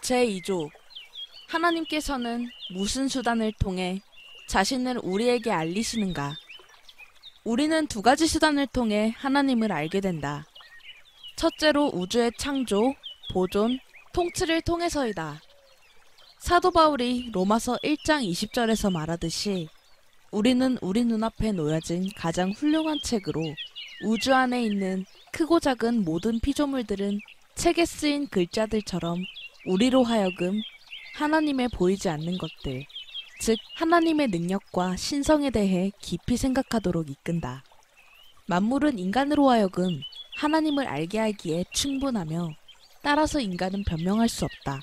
제2조 하나님께서는 무슨 수단을 통해 자신을 우리에게 알리시는가? 우리는 두 가지 수단을 통해 하나님을 알게 된다. 첫째로 우주의 창조, 보존, 통치를 통해서이다. 사도 바울이 로마서 1장 20절에서 말하듯이 우리는 우리 눈앞에 놓여진 가장 훌륭한 책으로 우주 안에 있는 크고 작은 모든 피조물들은 책에 쓰인 글자들처럼 우리로 하여금 하나님의 보이지 않는 것들, 즉 하나님의 능력과 신성에 대해 깊이 생각하도록 이끈다. 만물은 인간으로 하여금 하나님을 알게 하기에 충분하며 따라서 인간은 변명할 수 없다.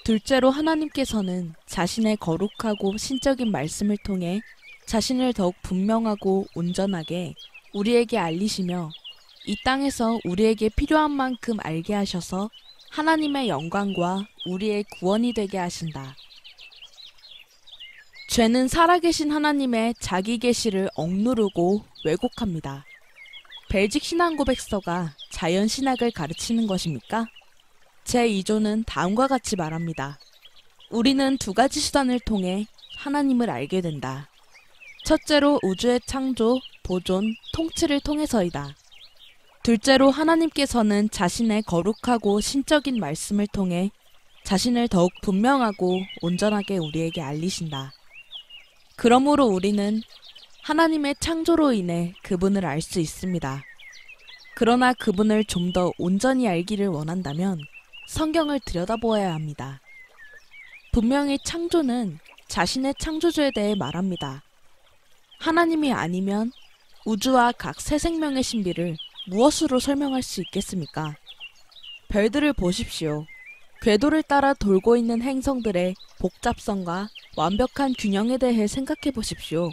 둘째로 하나님께서는 자신의 거룩하고 신적인 말씀을 통해 자신을 더욱 분명하고 온전하게 우리에게 알리시며 이 땅에서 우리에게 필요한 만큼 알게 하셔서 하나님의 영광과 우리의 구원이 되게 하신다. 죄는 살아계신 하나님의 자기 계시를 억누르고 왜곡합니다. 벨직 신앙고백서가 자연신학을 가르치는 것입니까? 제2조는 다음과 같이 말합니다. 우리는 두 가지 수단을 통해 하나님을 알게 된다. 첫째로 우주의 창조, 보존, 통치를 통해서이다. 둘째로 하나님께서는 자신의 거룩하고 신적인 말씀을 통해 자신을 더욱 분명하고 온전하게 우리에게 알리신다. 그러므로 우리는 하나님의 창조로 인해 그분을 알 수 있습니다. 그러나 그분을 좀 더 온전히 알기를 원한다면 성경을 들여다보아야 합니다. 분명히 창조는 자신의 창조주에 대해 말합니다. 하나님이 아니면 우주와 각 새 생명의 신비를 무엇으로 설명할 수 있겠습니까? 별들을 보십시오. 궤도를 따라 돌고 있는 행성들의 복잡성과 완벽한 균형에 대해 생각해 보십시오.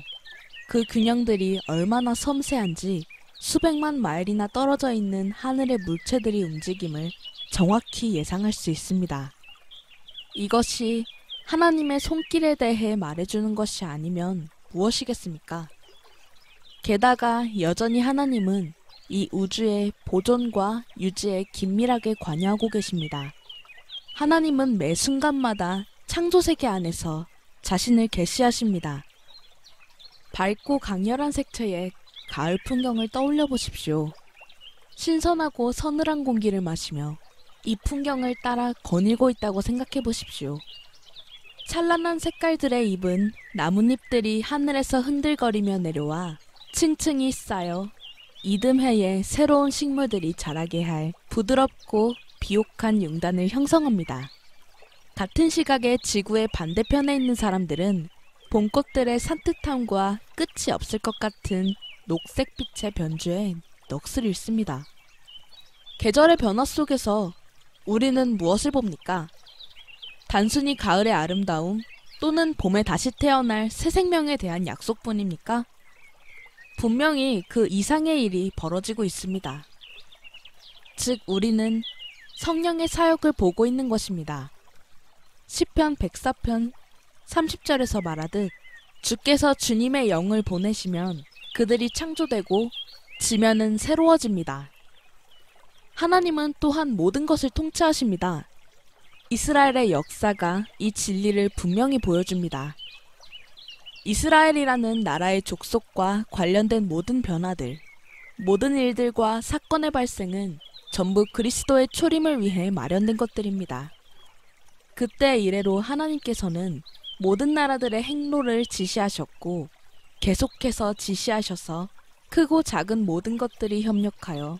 그 균형들이 얼마나 섬세한지 수백만 마일이나 떨어져 있는 하늘의 물체들이 움직임을 정확히 예상할 수 있습니다. 이것이 하나님의 손길에 대해 말해주는 것이 아니면 무엇이겠습니까? 게다가 여전히 하나님은 이 우주의 보존과 유지에 긴밀하게 관여하고 계십니다. 하나님은 매 순간마다 창조세계 안에서 자신을 계시하십니다. 밝고 강렬한 색채의 가을 풍경을 떠올려 보십시오. 신선하고 서늘한 공기를 마시며 이 풍경을 따라 거닐고 있다고 생각해 보십시오. 찬란한 색깔들의 잎은 나뭇잎들이 하늘에서 흔들거리며 내려와 층층이 쌓여 이듬해에 새로운 식물들이 자라게 할 부드럽고 비옥한 융단을 형성합니다. 같은 시각에 지구의 반대편에 있는 사람들은 봄꽃들의 산뜻함과 끝이 없을 것 같은 녹색빛의 변주에 넋을 잃습니다. 계절의 변화 속에서 우리는 무엇을 봅니까? 단순히 가을의 아름다움 또는 봄에 다시 태어날 새 생명에 대한 약속뿐입니까? 분명히 그 이상의 일이 벌어지고 있습니다. 즉 우리는 성령의 사역을 보고 있는 것입니다. 시편 104편 30절에서 말하듯 주께서 주님의 영을 보내시면 그들이 창조되고 지면은 새로워집니다. 하나님은 또한 모든 것을 통치하십니다. 이스라엘의 역사가 이 진리를 분명히 보여줍니다. 이스라엘이라는 나라의 족속과 관련된 모든 변화들, 모든 일들과 사건의 발생은 전부 그리스도의 초림을 위해 마련된 것들입니다. 그때 이래로 하나님께서는 모든 나라들의 행로를 지시하셨고 계속해서 지시하셔서 크고 작은 모든 것들이 협력하여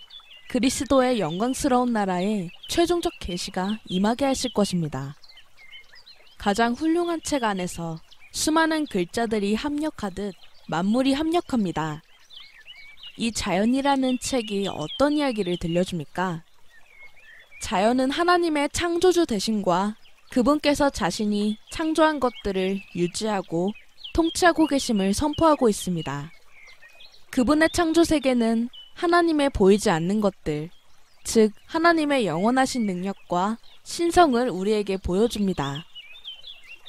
그리스도의 영광스러운 나라에 최종적 계시가 임하게 하실 것입니다. 가장 훌륭한 책 안에서 수많은 글자들이 합력하듯 만물이 합력합니다. 이 자연이라는 책이 어떤 이야기를 들려줍니까? 자연은 하나님의 창조주 되심과 그분께서 자신이 창조한 것들을 유지하고 통치하고 계심을 선포하고 있습니다. 그분의 창조세계는 하나님의 보이지 않는 것들, 즉 하나님의 영원하신 능력과 신성을 우리에게 보여줍니다.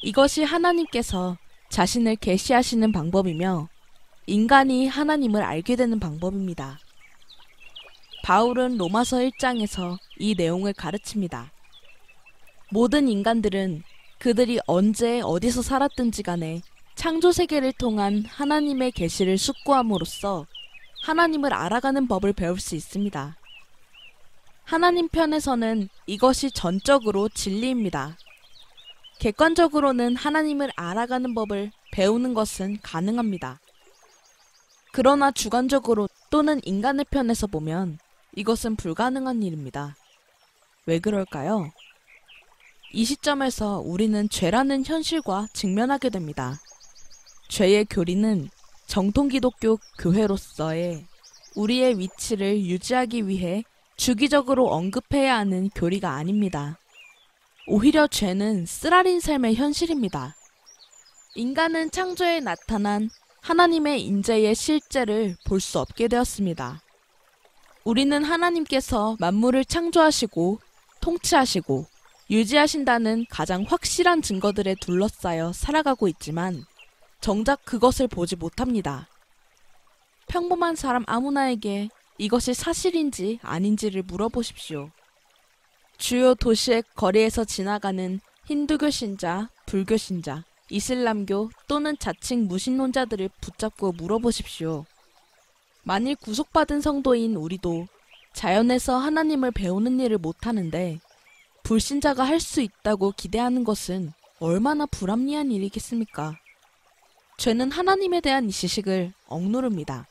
이것이 하나님께서 자신을 계시하시는 방법이며 인간이 하나님을 알게 되는 방법입니다. 바울은 로마서 1장에서 이 내용을 가르칩니다. 모든 인간들은 그들이 언제 어디서 살았든지 간에 창조 세계를 통한 하나님의 계시를 숙고함으로써 하나님을 알아가는 법을 배울 수 있습니다. 하나님 편에서는 이것이 전적으로 진리입니다. 객관적으로는 하나님을 알아가는 법을 배우는 것은 가능합니다. 그러나 주관적으로 또는 인간의 편에서 보면 이것은 불가능한 일입니다. 왜 그럴까요? 이 시점에서 우리는 죄라는 현실과 직면하게 됩니다. 죄의 교리는 정통 기독교 교회로서의 우리의 위치를 유지하기 위해 주기적으로 언급해야 하는 교리가 아닙니다. 오히려 죄는 쓰라린 삶의 현실입니다. 인간은 창조에 나타난 하나님의 인재의 실제를 볼 수 없게 되었습니다. 우리는 하나님께서 만물을 창조하시고 통치하시고 유지하신다는 가장 확실한 증거들에 둘러싸여 살아가고 있지만 정작 그것을 보지 못합니다. 평범한 사람 아무나에게 이것이 사실인지 아닌지를 물어보십시오. 주요 도시의 거리에서 지나가는 힌두교 신자, 불교 신자, 이슬람교 또는 자칭 무신론자들을 붙잡고 물어보십시오. 만일 구속받은 성도인 우리도 자연에서 하나님을 배우는 일을 못하는데 불신자가 할 수 있다고 기대하는 것은 얼마나 불합리한 일이겠습니까? 죄는 하나님에 대한 이 지식을 억누릅니다.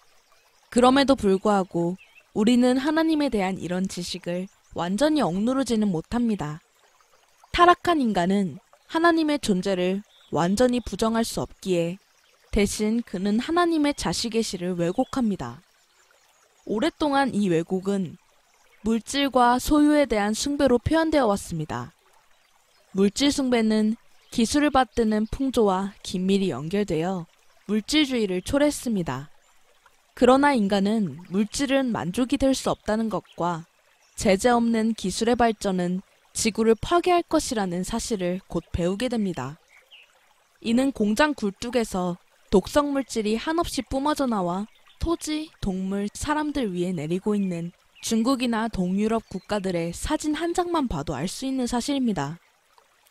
그럼에도 불구하고 우리는 하나님에 대한 이런 지식을 완전히 억누르지는 못합니다. 타락한 인간은 하나님의 존재를 완전히 부정할 수 없기에 대신 그는 하나님의 자식 계시를 왜곡합니다. 오랫동안 이 왜곡은 물질과 소유에 대한 숭배로 표현되어 왔습니다. 물질 숭배는 기술을 받드는 풍조와 긴밀히 연결되어 물질주의를 초래했습니다. 그러나 인간은 물질은 만족이 될 수 없다는 것과 제재 없는 기술의 발전은 지구를 파괴할 것이라는 사실을 곧 배우게 됩니다. 이는 공장 굴뚝에서 독성 물질이 한없이 뿜어져 나와 토지, 동물, 사람들 위에 내리고 있는 중국이나 동유럽 국가들의 사진 한 장만 봐도 알 수 있는 사실입니다.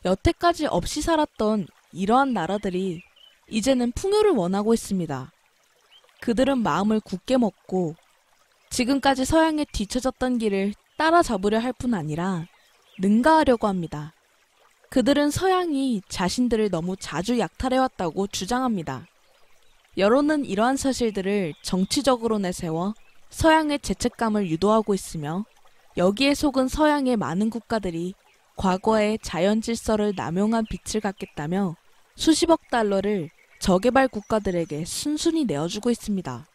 여태까지 없이 살았던 이러한 나라들이 이제는 풍요를 원하고 있습니다. 그들은 마음을 굳게 먹고 지금까지 서양에 뒤처졌던 길을 따라잡으려 할 뿐 아니라 능가하려고 합니다. 그들은 서양이 자신들을 너무 자주 약탈해왔다고 주장합니다. 여론은 이러한 사실들을 정치적으로 내세워 서양의 죄책감을 유도하고 있으며 여기에 속은 서양의 많은 국가들이 과거의 자연 질서를 남용한 빚을 갚겠다며 수십억 달러를 저개발 국가들에게 순순히 내어주고 있습니다.